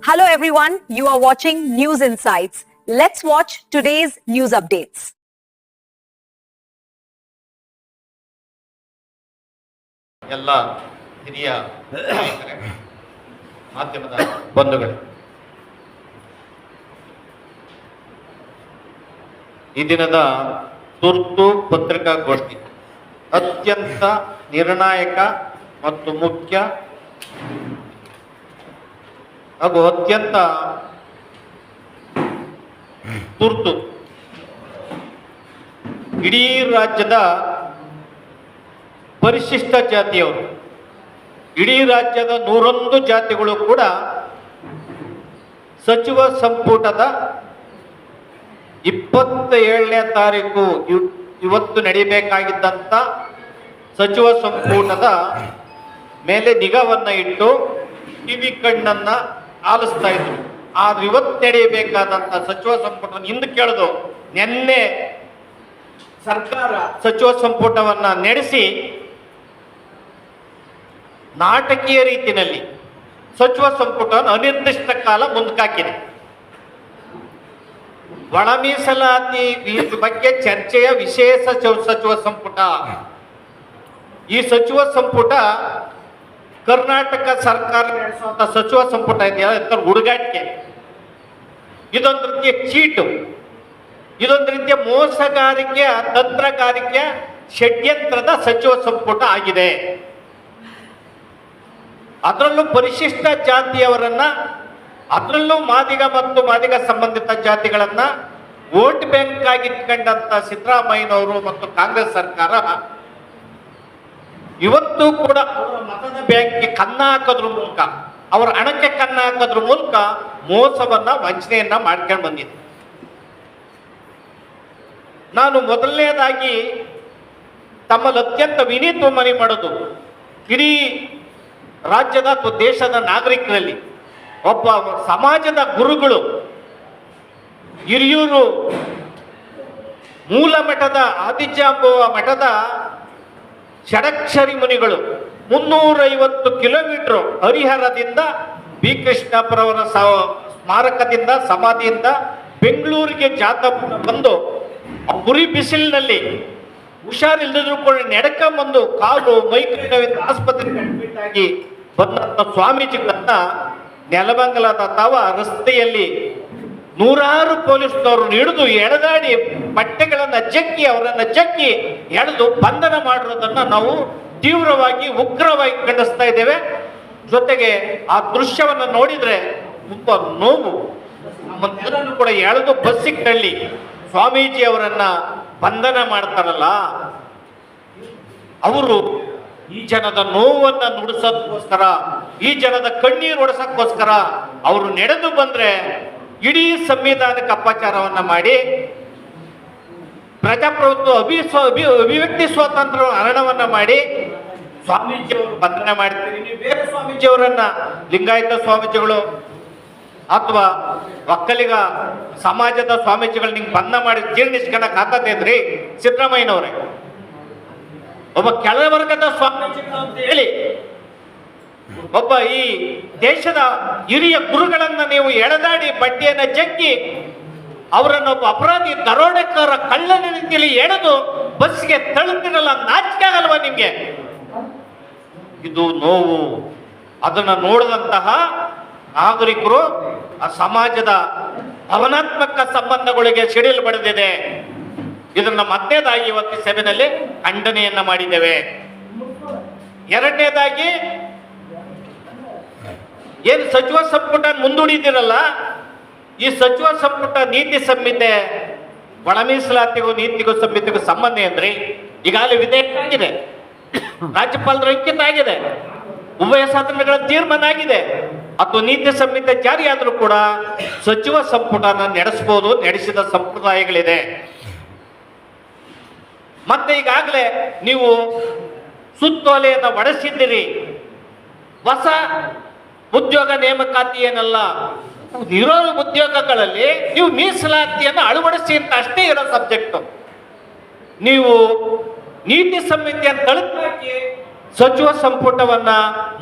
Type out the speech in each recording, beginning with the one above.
Hello everyone, you are watching News Insights. Let's watch today's news updates. ಎಲ್ಲ ಹಿರಿಯ ನಾಯಕರೇ, ಮಾಧ್ಯಮದ ಬಂಧುಗಳೇ, ಈ ದಿನದ ತುರ್ತು ಪತ್ರಿಕಾಗೋಷ್ಠಿ ಅತ್ಯಂತ ನಿರ್ಣಾಯಕ ಮತ್ತು ಮುಖ್ಯ ಹಾಗೂ ಅತ್ಯಂತ ತುರ್ತು. ಇಡೀ ರಾಜ್ಯದ ಪರಿಶಿಷ್ಟ ಜಾತಿಯವರು, ಇಡೀ ರಾಜ್ಯದ 101 ಜಾತಿಗಳು ಕೂಡ ಸಚಿವ ಸಂಪುಟದ 27ನೇ ತಾರೀಕು ಇವತ್ತು ನಡೀಬೇಕಾಗಿದ್ದಂಥ ಸಚಿವ ಸಂಪುಟದ ಮೇಲೆ ನಿಗಾವನ್ನ ಇಟ್ಟು ಕಿವಿ ಕಣ್ಣನ್ನ ಆಲಿಸ್ತಾ ಇದ್ರು. ಆದ್ರೆ ಇವತ್ತು ನಡೆಯಬೇಕಾದಂಥ ಸಚಿವ ಸಂಪುಟವನ್ನು ಹಿಂದೆ ಕೇಳಿದು ನಿನ್ನೆ ಸರ್ಕಾರ ಸಚಿವ ಸಂಪುಟವನ್ನ ನಡೆಸಿ ನಾಟಕೀಯ ರೀತಿಯಲ್ಲಿ ಸಚಿವ ಸಂಪುಟವನ್ನು ಅನಿರ್ದಿಷ್ಟ ಕಾಲ ಮುಂದಕ್ಕಾಕಿದೆ. ಒಳ ಮೀಸಲಾತಿ ಬಗ್ಗೆ ಚರ್ಚೆಯ ವಿಶೇಷ ಸಚಿವ ಸಂಪುಟ. ಈ ಸಚಿವ ಸಂಪುಟ ಕರ್ನಾಟಕ ಸರ್ಕಾರ ನಡೆಸುವಂತ ಸಚಿವ ಸಂಪುಟ ಇದೆಯಲ್ಲ, ಹುಡುಗಾಟಿಕೆ, ಇದೊಂದು ರೀತಿಯ ಚೀಟು, ಇದೊಂದು ರೀತಿಯ ಮೋಸಗಾರಿಕೆ, ತಂತ್ರಗಾರಿಕೆ, ಷಡ್ಯಂತ್ರದ ಸಚಿವ ಸಂಪುಟ ಆಗಿದೆ. ಅದರಲ್ಲೂ ಪರಿಶಿಷ್ಟ ಜಾತಿಯವರನ್ನ, ಅದರಲ್ಲೂ ಮಾದಿಗ ಮತ್ತು ಮಾದಿಗ ಸಂಬಂಧಿತ ಜಾತಿಗಳನ್ನ ವೋಟ್ ಬ್ಯಾಂಕ್ ಆಗಿ ಇಟ್ಕೊಂಡಂತ ಸಿದ್ದರಾಮಯ್ಯನವರು ಮತ್ತು ಕಾಂಗ್ರೆಸ್ ಸರ್ಕಾರ ಇವತ್ತು ಕೂಡ ಅವರ ಮತದ ಬ್ಯಾಂಕ್ಗೆ ಕನ್ನ ಹಾಕೋದ್ರ ಮೂಲಕ, ಅವರ ಹಣಕ್ಕೆ ಕನ್ನ ಹಾಕೋದ್ರ ಮೂಲಕ ಮೋಸವನ್ನ, ವಂಚನೆಯನ್ನ ಮಾಡ್ಕೊಂಡು ಬಂದಿದೆ. ನಾನು ಮೊದಲನೇದಾಗಿ ತಮ್ಮಲ್ಲಿ ಅತ್ಯಂತ ವಿನೀತ ಮನವಿ ಮಾಡೋದು, ಇಡೀ ರಾಜ್ಯದ ಅಥವಾ ದೇಶದ ನಾಗರಿಕರಲ್ಲಿ ಒಬ್ಬ ಸಮಾಜದ ಗುರುಗಳು, ಹಿರಿಯೂರು ಮೂಲ ಮಠದ ಆದಿಜಾಂಬುವ ಮಠದ ಷಡಕ್ಷರಿ ಮುನಿಗಳು 350 ಕಿಲೋಮೀಟರ್ ಹರಿಹರದಿಂದ ಬಿ ಕೃಷ್ಣಪ್ಪರವರ ಸ್ಮಾರಕದಿಂದ, ಸಮಾಧಿಯಿಂದ ಬೆಂಗಳೂರಿಗೆ ಜಾಥಾ ಬಂದು ಉರಿ ಬಿಸಿಲಿನಲ್ಲಿ ಹುಷಾರಿಲ್ಲದ್ರು ಕೂಡ ನೆಡ್ಕೊಂಬಂದು ಕಾಲು ಮೈಕೈ ನೋವಿಂದ ಆಸ್ಪತ್ರೆಗೆ ಅಡ್ಮಿಟ್ ಆಗಿ ಬಂದಂತ ಸ್ವಾಮೀಜಿಗಳನ್ನ ನೆಲಮಂಗಲದ ತಾವ ರಸ್ತೆಯಲ್ಲಿ ನೂರಾರು ಪೊಲೀಸ್ನವರು ಹಿಡಿದು ಎಳೆದಾಡಿ ಬಟ್ಟೆಗಳನ್ನ ಜಗ್ಗಿ, ಅವರನ್ನ ಜಗ್ಗಿ ಎಳೆದು ಬಂಧನ ಮಾಡಿರೋದನ್ನ ನಾವು ತೀವ್ರವಾಗಿ, ಉಗ್ರವಾಗಿ ಖಂಡಿಸ್ತಾ ಇದ್ದೇವೆ. ಜೊತೆಗೆ ಆ ದೃಶ್ಯವನ್ನು ನೋಡಿದ್ರೆ ತುಂಬಾ ನೋವು. ನಮ್ಮನ್ನೆಲ್ಲರೂ ಕೂಡ ಎಳೆದು ಬಸ್ಸಿಗೆ ತಳ್ಳಿ ಸ್ವಾಮೀಜಿ ಅವರನ್ನ ಬಂಧನ ಮಾಡ್ತಾರಲ್ಲ, ಅವರು ಈ ಜನದ ನೋವನ್ನ ನುಡಿಸೋದಕ್ಕೋಸ್ಕರ, ಈ ಜನದ ಕಣ್ಣೀರು ಒಡಿಸೋಕ್ಕೋಸ್ಕರ ಅವರು ನಡೆದು ಬಂದ್ರೆ ಇಡೀ ಸಂವಿಧಾನಕ್ಕೆ ಅಪಚಾರವನ್ನ ಮಾಡಿ ಪ್ರಜಾಪ್ರಭುತ್ವ ಅಭಿವ್ಯಕ್ತಿ ಸ್ವಾತಂತ್ರ್ಯ ಹರಣವನ್ನ ಮಾಡಿ ಸ್ವಾಮೀಜಿಯವರು ಬಂಧನ ಮಾಡ್ತೀರಿ. ನೀವು ಬೇರೆ ಸ್ವಾಮೀಜಿಯವರನ್ನ, ಲಿಂಗಾಯತ ಸ್ವಾಮೀಜಿಗಳು ಅಥವಾ ಒಕ್ಕಲಿಗ ಸಮಾಜದ ಸ್ವಾಮೀಜಿಗಳು ನಿಂಗೆ ಬಂಧನ ಮಾಡಿ ಜೀರ್ಣಿಸ್ಕೊಳಕ್ ಆಗತ್ತೇನ್ರಿ ಸಿದ್ದರಾಮಯ್ಯನವರೇ? ಒಬ್ಬ ಕೆಳವರ್ಗದ ಸ್ವಾಮೀಜಿಗಳು ಅಂತ ಹೇಳಿ ಒಬ್ಬ ಈ ದೇಶದ ಹಿರಿಯ ಗುರುಗಳನ್ನ ನೀವು ಎಳೆದಾಡಿ ಬಡ್ಡಿಯನ್ನ ಜಗ್ಗಿ ಅವರನ್ನೊಬ್ಬ ಅಪರಾಧಿ, ದರೋಡೆಕಾರ, ಕಳ್ಳನ ರೀತಿಯಲ್ಲಿ ಎಳೆದು ಬಸ್ಗೆ ತಳ್ತಿರಲ್ಲ, ನಾಚಿಕೆ ಆಗಲ್ವಾ ನಿಮ್ಗೆ? ಇದು ನೋವು. ಅದನ್ನ ನೋಡಿದಂತಹ ನಾಗರಿಕರು ಆ ಸಮಾಜದ ಭಾವನಾತ್ಮಕ ಸಂಬಂಧಗಳಿಗೆ ಸಿಡಿಲು ಬಡಿದಿದೆ. ಇದನ್ನ ಮತ್ತೇದಾಗಿ ಇವತ್ತು ಸಭೆಯಲ್ಲಿ ಖಂಡನೆಯನ್ನ ಮಾಡಿದ್ದೇವೆ. ಎರಡನೇದಾಗಿ ಏನು ಸಚಿವ ಸಂಪುಟ ಮುಂದೂಡಿದಿರಲ್ಲ, ಈ ಸಚಿವ ಸಂಪುಟ ನೀತಿ ಸಂಹಿತೆ, ಒಳ ಮೀಸಲಾತಿಗೂ ನೀತಿಗೂ ಸಂಹಿತೆಗೂ ಸಂಬಂಧ ಏನ್ರಿ? ಈಗಾಗಲೇ ವಿಧೇಯಕ ಆಗಿದೆ, ರಾಜ್ಯಪಾಲರ ಅಂಕಿತ ಆಗಿದೆ, ಉಭಯ ಸದನಗಳ ತೀರ್ಮಾನ ಆಗಿದೆ. ಅಥವಾ ನೀತಿ ಸಂಹಿತೆ ಜಾರಿ ಆದರೂ ಕೂಡ ಸಚಿವ ಸಂಪುಟನ ನಡೆಸಬಹುದು, ನಡೆಸಿದ ಸಂಪ್ರದಾಯಗಳಿದೆ. ಮತ್ತೆ ಈಗಾಗಲೇ ನೀವು ಸುತ್ತೋಲೆಯನ್ನು ಒಡೆಸಿದ್ದೀರಿ. ಹೊಸ ಉದ್ಯೋಗ ನೇಮಕಾತಿ ಏನಲ್ಲ, ಇರೋ ಉದ್ಯೋಗಗಳಲ್ಲಿ ನೀವು ಮೀಸಲಾತಿಯನ್ನು ಅಳವಡಿಸಿ ಅಂತ ಅಷ್ಟೇ ಇರೋ ಸಬ್ಜೆಕ್ಟ್. ನೀವು ನೀತಿ ಸಂಹಿತೆಯನ್ನು ತಳುಕಾಕಿ ಸಚಿವ ಸಂಪುಟವನ್ನ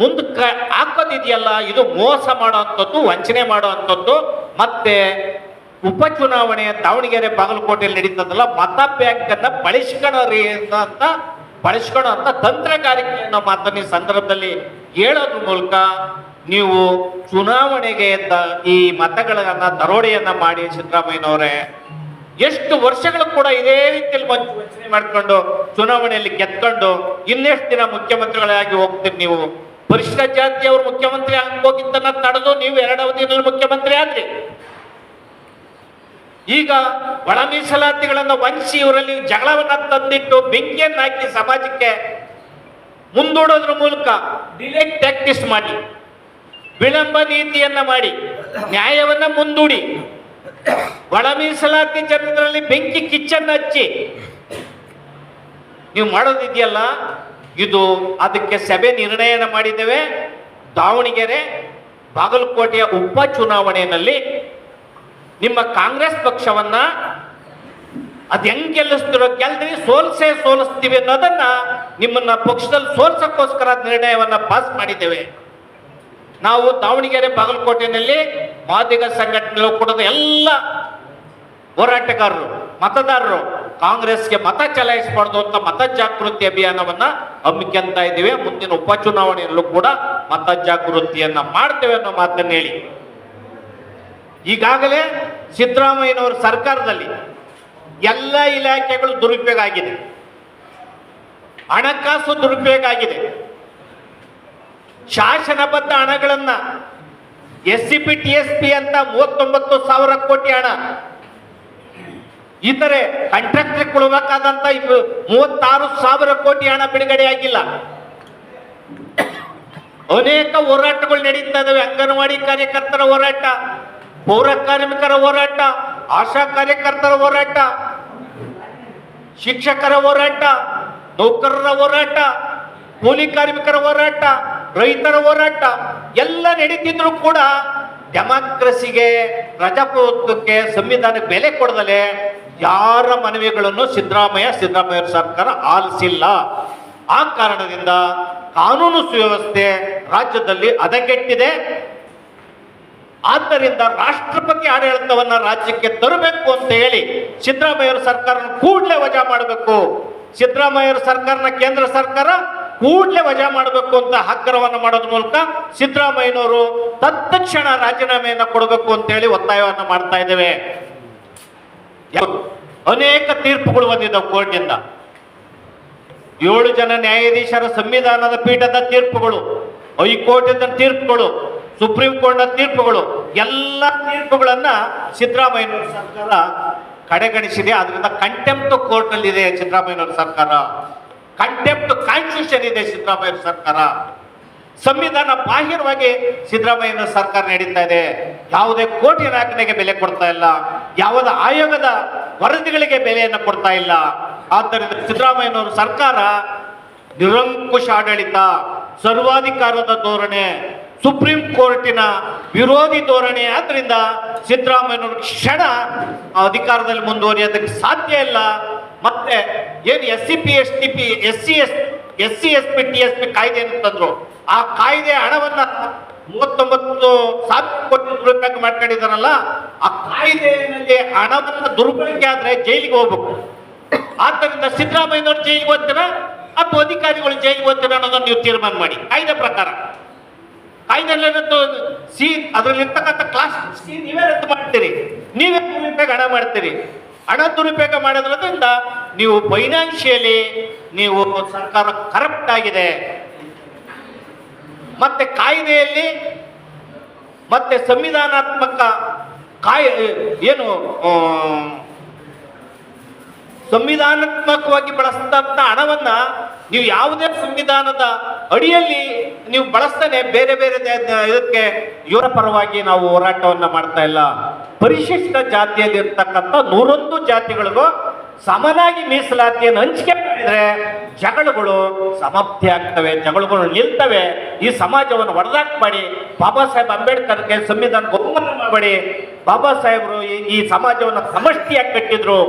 ಮುಂದಕ್ಕೆ ಹಾಕೋದಿದೆಯಲ್ಲ, ಇದು ಮೋಸ ಮಾಡುವಂಥದ್ದು, ವಂಚನೆ ಮಾಡುವಂಥದ್ದು. ಮತ್ತೆ ಉಪಚುನಾವಣೆ ದಾವಣಗೆರೆ ಬಾಗಲಕೋಟೆಯಲ್ಲಿ ನಡೀತದಲ್ಲ, ಮತ ಬ್ಯಾಂಕ್ ಅನ್ನ ಬಳಸ್ಕೊಳ್ಳೋ ಅಂತ ತಂತ್ರಗಾರಿಕೆಯನ್ನ ಮಾತನ್ನ ಈ ಸಂದರ್ಭದಲ್ಲಿ ಹೇಳೋದ್ರ ಮೂಲಕ ನೀವು ಚುನಾವಣೆಗೆ ಈ ಮತಗಳನ್ನ ದರೋಡೆಯನ್ನ ಮಾಡಿ ಸಿದ್ದರಾಮಯ್ಯನವರೇ ಎಷ್ಟು ವರ್ಷಗಳು ಕೂಡ ಇದೇ ರೀತಿಯಲ್ಲಿ ವಂಚನೆ ಮಾಡ್ಕೊಂಡು ಚುನಾವಣೆಯಲ್ಲಿ ಗೆದ್ಕೊಂಡು ಇನ್ನೆಷ್ಟು ದಿನ ಮುಖ್ಯಮಂತ್ರಿಗಳಾಗಿ ಹೋಗ್ತೀರಿ ನೀವು? ಪರಿಶಿಷ್ಟ ಜಾತಿಯವರು ಮುಖ್ಯಮಂತ್ರಿ ಹೋಗಿದ್ದನ್ನ ತಡೆದು ನೀವು 2 ಅವಧಿಯಲ್ಲಿ ಮುಖ್ಯಮಂತ್ರಿ ಆದ್ರಿ. ಈಗ ಒಳ ಮೀಸಲಾತಿಗಳನ್ನ ವಂಚಿಸಿ ಇವರಲ್ಲಿ ಜಗಳವನ್ನ ತಂದಿಟ್ಟು ಬೆಂಕಿಯನ್ನ ಹಾಕಿ ಸಮಾಜಕ್ಕೆ ಮುಂದೂಡೋದ್ರ ಮೂಲಕ ಡಿಲೇ ಟ್ಯಾಕ್ಟಿಸ್ ಮಾಡಿ, ವಿಳಂಬ ನೀತಿಯನ್ನ ಮಾಡಿ, ನ್ಯಾಯವನ್ನ ಮುಂದೂಡಿ, ಒಳ ಮೀಸಲಾತಿ ಜನರಲ್ಲಿ ಬೆಂಕಿ ಕಿಚ್ಚನ್ನ ಹಚ್ಚಿ ನೀವು ಮಾಡೋದಿದೆಯಲ್ಲ, ಇದು ಅದಕ್ಕೆ ಸಭೆ ನಿರ್ಣಯನ ಮಾಡಿದ್ದೇವೆ. ದಾವಣಗೆರೆ ಬಾಗಲಕೋಟೆಯ ಉಪ ಚುನಾವಣೆಯಲ್ಲಿ ನಿಮ್ಮ ಕಾಂಗ್ರೆಸ್ ಪಕ್ಷವನ್ನ ಅದ್ ಹೆಂಗ್ ಗೆಲ್ಲಿಸ್ತಿರೋ ಗೆಲ್ದ್ರಿ, ಸೋಲಿಸ್ತೀವಿ ಅನ್ನೋದನ್ನ ನಿಮ್ಮನ್ನ ಪಕ್ಷದಲ್ಲಿ ಸೋಲ್ಸಕ್ಕೋಸ್ಕರ ನಿರ್ಣಯವನ್ನ ಪಾಸ್ ಮಾಡಿದ್ದೇವೆ. ನಾವು ದಾವಣಗೆರೆ ಬಾಗಲಕೋಟೆಯಲ್ಲಿ ಮಾದಿಗ ಸಂಘಟನೆಗಳು ಕೂಡ ಎಲ್ಲ ಹೋರಾಟಗಾರರು, ಮತದಾರರು ಕಾಂಗ್ರೆಸ್ಗೆ ಮತ ಚಲಾಯಿಸಬಾರ್ದು ಅಂತ ಮತ ಜಾಗೃತಿ ಅಭಿಯಾನವನ್ನ ಹಮ್ಮಿಕೊಂತ ಇದ್ದೀವಿ. ಮುಂದಿನ ಉಪಚುನಾವಣೆಯಲ್ಲೂ ಕೂಡ ಮತ ಜಾಗೃತಿಯನ್ನ ಮಾಡ್ತೇವೆ ಅನ್ನೋ ಮಾತನ್ನ ಹೇಳಿ, ಈಗಾಗಲೇ ಸಿದ್ದರಾಮಯ್ಯನವರ ಸರ್ಕಾರದಲ್ಲಿ ಎಲ್ಲ ಇಲಾಖೆಗಳು ದುರುಪಯೋಗ ಆಗಿದೆ, ಹಣಕಾಸು ದುರುಪಯೋಗ ಆಗಿದೆ. ಶಾಸನಬದ್ಧ ಹಣಗಳನ್ನ SCP TSP ಅಂತ 39,000 ಕೋಟಿ ಹಣ, ಇತರೆ ಕಾಂಟ್ರಾಕ್ಟರ್ ಕೊಡಬೇಕಾದಂತ 36,000 ಕೋಟಿ ಹಣ ಬಿಡುಗಡೆ ಆಗಿಲ್ಲ. ಅನೇಕ ಹೋರಾಟಗಳು ನಡೀತಾ ಇದಾವೆ. ಅಂಗನವಾಡಿ ಕಾರ್ಯಕರ್ತರ ಹೋರಾಟ, ಪೌರ ಕಾರ್ಮಿಕರ ಹೋರಾಟ, ಆಶಾ ಕಾರ್ಯಕರ್ತರ ಹೋರಾಟ, ಶಿಕ್ಷಕರ ಹೋರಾಟ, ನೌಕರರ ಹೋರಾಟ, ಕೂಲಿ ಕಾರ್ಮಿಕರ ಹೋರಾಟ, ರೈತರ ಹೋರಾಟ ಎಲ್ಲ ನಡೀತಿದ್ರು ಕೂಡ ಡೆಮಾಕ್ರಸಿಗೆ, ಪ್ರಜಾಪ್ರಭುತ್ವಕ್ಕೆ, ಸಂವಿಧಾನಕ್ಕೆ ಬೆಲೆ ಕೊಡದಲೆ ಯಾರ ಮನವಿಗಳನ್ನು ಸಿದ್ದರಾಮಯ್ಯ ಸರ್ಕಾರ ಆಲಿಸಿಲ್ಲ. ಆ ಕಾರಣದಿಂದ ಕಾನೂನು ಸುವ್ಯವಸ್ಥೆ ರಾಜ್ಯದಲ್ಲಿ ಹದಗೆಟ್ಟಿದೆ. ಆದ್ದರಿಂದ ರಾಷ್ಟ್ರಪತಿ ಆಡಳಿತವನ್ನ ರಾಜ್ಯಕ್ಕೆ ತರಬೇಕು ಅಂತ ಹೇಳಿ ಸಿದ್ದರಾಮಯ್ಯ ಸರ್ಕಾರ ಕೂಡಲೇ ವಜಾ ಮಾಡಬೇಕು, ಸಿದ್ದರಾಮಯ್ಯ ಸರ್ಕಾರನ ಕೇಂದ್ರ ಸರ್ಕಾರ ಕೂಡಲೇ ವಜಾ ಮಾಡಬೇಕು ಅಂತ ಆಗ್ರಹವನ್ನು ಮಾಡೋದ್ರ ಮೂಲಕ ಸಿದ್ದರಾಮಯ್ಯನವರು ತತ್ಕ್ಷಣ ರಾಜೀನಾಮೆಯನ್ನು ಕೊಡಬೇಕು ಅಂತ ಹೇಳಿ ಒತ್ತಾಯವನ್ನು ಮಾಡ್ತಾ ಇದ್ದೇವೆ. ಅನೇಕ ತೀರ್ಪುಗಳು ಬಂದಿದ್ದಾವೆ ಕೋರ್ಟ್ನಿಂದ. 7 ಜನ ನ್ಯಾಯಾಧೀಶರ ಸಂವಿಧಾನದ ಪೀಠದ ತೀರ್ಪುಗಳು, ಹೈಕೋರ್ಟಿನ ತೀರ್ಪುಗಳು, ಸುಪ್ರೀಂ ಕೋರ್ಟ್ನ ತೀರ್ಪುಗಳು, ಎಲ್ಲ ತೀರ್ಪುಗಳನ್ನ ಸಿದ್ದರಾಮಯ್ಯನವರ ಸರ್ಕಾರ ಕಡೆಗಣಿಸಿದೆ. ಅದರಿಂದ ಕಂಟೆಂಪ್ಟ್ ಕೋರ್ಟ್ ಅಲ್ಲಿ ಇದೆ ಸಿದ್ದರಾಮಯ್ಯನವರ ಸರ್ಕಾರ, ಕಂಟೆಂಪ್ಟ್ ಕಾನ್ಸ್ಟಿಟ್ಯೂಷನ್ ಇದೆ ಸಿದ್ದರಾಮಯ್ಯ ಸರ್ಕಾರ. ಸಂವಿಧಾನ ಬಾಹಿರವಾಗಿ ಸಿದ್ದರಾಮಯ್ಯನ ಸರ್ಕಾರ ನಡೀತಾ ಇದೆ. ಯಾವುದೇ ಕೋರ್ಟಿನ ಆಜ್ಞೆಗೆ ಬೆಲೆ ಕೊಡ್ತಾ ಇಲ್ಲ, ಯಾವುದೇ ಆಯೋಗದ ವರದಿಗಳಿಗೆ ಬೆಲೆಯನ್ನು ಕೊಡ್ತಾ ಇಲ್ಲ. ಆದ್ದರಿಂದ ಸಿದ್ದರಾಮಯ್ಯನವರ ಸರ್ಕಾರ ನಿರಂಕುಶ ಆಡಳಿತ, ಸರ್ವಾಧಿಕಾರದ ಧೋರಣೆ, ಸುಪ್ರೀಂ ಕೋರ್ಟಿನ ವಿರೋಧಿ ಧೋರಣೆ. ಆದ್ರಿಂದ ಸಿದ್ದರಾಮಯ್ಯನವರು ಕ್ಷಣ ಅಧಿಕಾರದಲ್ಲಿ ಮುಂದುವರಿಯೋದಕ್ಕೆ ಸಾಧ್ಯ ಇಲ್ಲ. ಮತ್ತೆ ಏನು SCP STP SC SP TSP ಕಾಯ್ದೆ ತಂದ್ರು, ಆ ಕಾಯ್ದೆ ಹಣವನ್ನ 39,000 ಕೋಟಿ ದುರುಪಯೋಗ ಮಾಡ್ಕೊಂಡಿದ್ದಾರಲ್ಲ, ಆ ಕಾಯ್ದೆಯಲ್ಲಿ ಹಣವನ್ನ ದುರ್ಬಳಕೆ ಆದ್ರೆ ಜೈಲಿಗೆ ಹೋಗ್ಬೇಕು. ಆದ್ದರಿಂದ ಸಿದ್ದರಾಮಯ್ಯನವರು ಜೈಲಿಗೆ ಹೋಗ್ತೀರಾ ಅಥವಾ ಅಧಿಕಾರಿಗಳು ಜೈಲಿಗೆ ಹೋಗ್ತೀರಾ ಅನ್ನೋದನ್ನ ನೀವು ತೀರ್ಮಾನ ಮಾಡಿ. ಕಾಯ್ದೆ ಪ್ರಕಾರ ಕಾಯ್ದೆಯಲ್ಲಿ ಅದರಲ್ಲಿ ಇರ್ತಕ್ಕಂಥ ಕ್ಲಾಸ್ ನೀವೇ ರದ್ದು ಮಾಡ್ತೀರಿ, ನೀವೇ ದುರುಪಯೋಗ ಹಣ ಮಾಡ್ತೀರಿ. ಹಣ ದುರುಪಯೋಗ ಮಾಡೋದ್ರಿಂದ ನೀವು ಫೈನಾನ್ಷಿಯಲಿ ನೀವು ಸರ್ಕಾರ ಕರಪ್ಟ್ ಆಗಿದೆ. ಮತ್ತೆ ಕಾಯ್ದೆಯಲ್ಲಿ ಮತ್ತೆ ಸಂವಿಧಾನಾತ್ಮಕ ಸಂವಿಧಾನಾತ್ಮಕವಾಗಿ ಬಳಸಿದಂತ ಹಣವನ್ನ ನೀವು ಯಾವುದೇ ಸಂವಿಧಾನದ ಅಡಿಯಲ್ಲಿ ನೀವು ಬಳಸ್ತಾನೆ ಬೇರೆ ಬೇರೆ ಇದಕ್ಕೆ ಇವರ ಪರವಾಗಿ ನಾವು ಹೋರಾಟವನ್ನ ಮಾಡ್ತಾ ಇಲ್ಲ. ಪರಿಶಿಷ್ಟ ಜಾತಿಯಲ್ಲಿ ಇರ್ತಕ್ಕಂಥ 101 ಜಾತಿಗಳಿಗೂ ಸಮನಾಗಿ ಮೀಸಲಾತಿಯನ್ನು ಹಂಚಿಕೆ ಮಾಡಿದ್ರೆ ಜಗಳಗಳು ಸಮಾಪ್ತಿ ಆಗ್ತವೆ, ಜಗಳಗಳು ನಿಲ್ತವೆ. ಈ ಸಮಾಜವನ್ನು ಒಡೆದಾಕ್ ಮಾಡಿ ಬಾಬಾ ಸಾಹೇಬ್ ಅಂಬೇಡ್ಕರ್ಗೆ ಸಂವಿಧಾನಕ್ಕೆ ಒಪ್ಪಂದ ಮಾಡಿ ಬಾಬಾ ಸಾಹೇಬರು ಈ ಸಮಾಜವನ್ನು ಸಮಷ್ಟಿಯಾಗಿ ಕಟ್ಟಿದ್ರು.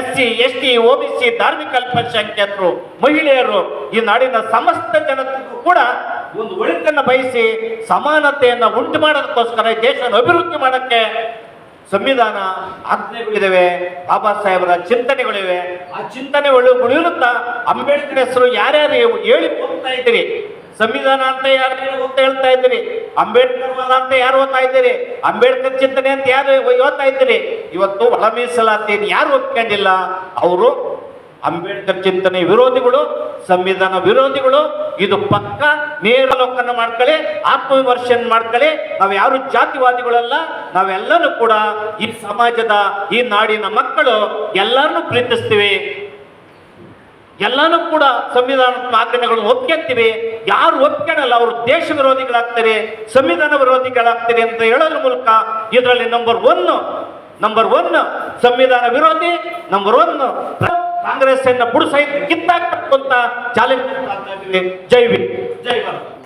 SC, ST, OBC, ಧಾರ್ಮಿಕ ಅಲ್ಪಸಂಖ್ಯಾತರು, ಮಹಿಳೆಯರು, ಈ ನಾಡಿನ ಸಮಸ್ತ ಜನತೆಗೂ ಕೂಡ ಒಂದು ಒಳಿತನ್ನು ಬಯಸಿ ಸಮಾನತೆಯನ್ನ ಉಂಟು ಮಾಡೋದಕ್ಕೋಸ್ಕರ ಈ ದೇಶವನ್ನು ಅಭಿವೃದ್ಧಿ ಮಾಡಕ್ಕೆ ಸಂವಿಧಾನ ಆಜ್ಞೆಗಳಿವೆ, ಬಾಬಾ ಸಾಹೇಬರ ಚಿಂತನೆಗಳಿವೆ. ಆ ಚಿಂತನೆಗಳು ವಿರುದ್ಧ ಅಂಬೇಡ್ಕರ್ ಹೆಸರು ಯಾರ್ಯಾರು ಹೇಳಿ ಹೋಗ್ತಾ ಇದ್ದೀರಿ, ಸಂವಿಧಾನ ಅಂತ ಯಾರು ಹೇಳ್ತಾ ಇದ್ದೀರಿ, ಅಂಬೇಡ್ಕರ್ ವಾದ ಅಂತ ಯಾರು ಓದ್ತಾ ಇದ್ದೀರಿ, ಅಂಬೇಡ್ಕರ್ ಚಿಂತನೆ ಅಂತ ಯಾರು ಓದ್ತಾ ಇದ್ದೀರಿ. ಇವತ್ತು ಒಳ ಮೀಸಲಾತಿಯನ್ನು ಯಾರು ಒಪ್ಕೊಂಡಿಲ್ಲ ಅವರು ಅಂಬೇಡ್ಕರ್ ಚಿಂತನೆ ವಿರೋಧಿಗಳು, ಸಂವಿಧಾನ ವಿರೋಧಿಗಳು. ಇದು ಪಕ್ಕ ನೇರಲೋಕನ ಮಾಡ್ಕೊಳ್ಳಿ, ಆತ್ಮವಿಮರ್ಶನ ಮಾಡ್ಕೊಳ್ಳಿ. ನಾವು ಯಾರು ಜಾತಿವಾದಿಗಳಲ್ಲ, ನಾವೆಲ್ಲರೂ ಕೂಡ ಈ ಸಮಾಜದ, ಈ ನಾಡಿನ ಮಕ್ಕಳು ಎಲ್ಲರನ್ನೂ ಪ್ರೀತಿಸ್ತೀವಿ, ಎಲ್ಲಾನು ಕೂಡ ಸಂವಿಧಾನದ ಆಜ್ಞೆಗಳನ್ನು ಒಪ್ಕೊಂತೀವಿ. ಯಾರು ಒಪ್ಕೊಳ್ಳಲ್ಲ ಅವರು ದೇಶ ವಿರೋಧಿಗಳಾಗ್ತಾರೆ, ಸಂವಿಧಾನ ವಿರೋಧಿಗಳಾಗ್ತಾರೆ ಅಂತ ಹೇಳೋದ್ರ ಮೂಲಕ ಇದರಲ್ಲಿ ನಂಬರ್ ಒನ್ ಸಂವಿಧಾನ ವಿರೋಧಿ, ನಂಬರ್ 1 ಕಾಂಗ್ರೆಸ್ ಅನ್ನ ಬುಡ ಸಹಿತ ಕಿತ್ತಾಕ್ಬೇಕು ಅಂತ ಚಾಲೆಂಜ್ ಮಾಡ್ತಾ ಇದ್ದೀವಿ. ಜೈ ಭೀಮ್, ಜೈ ಭಾರತ್.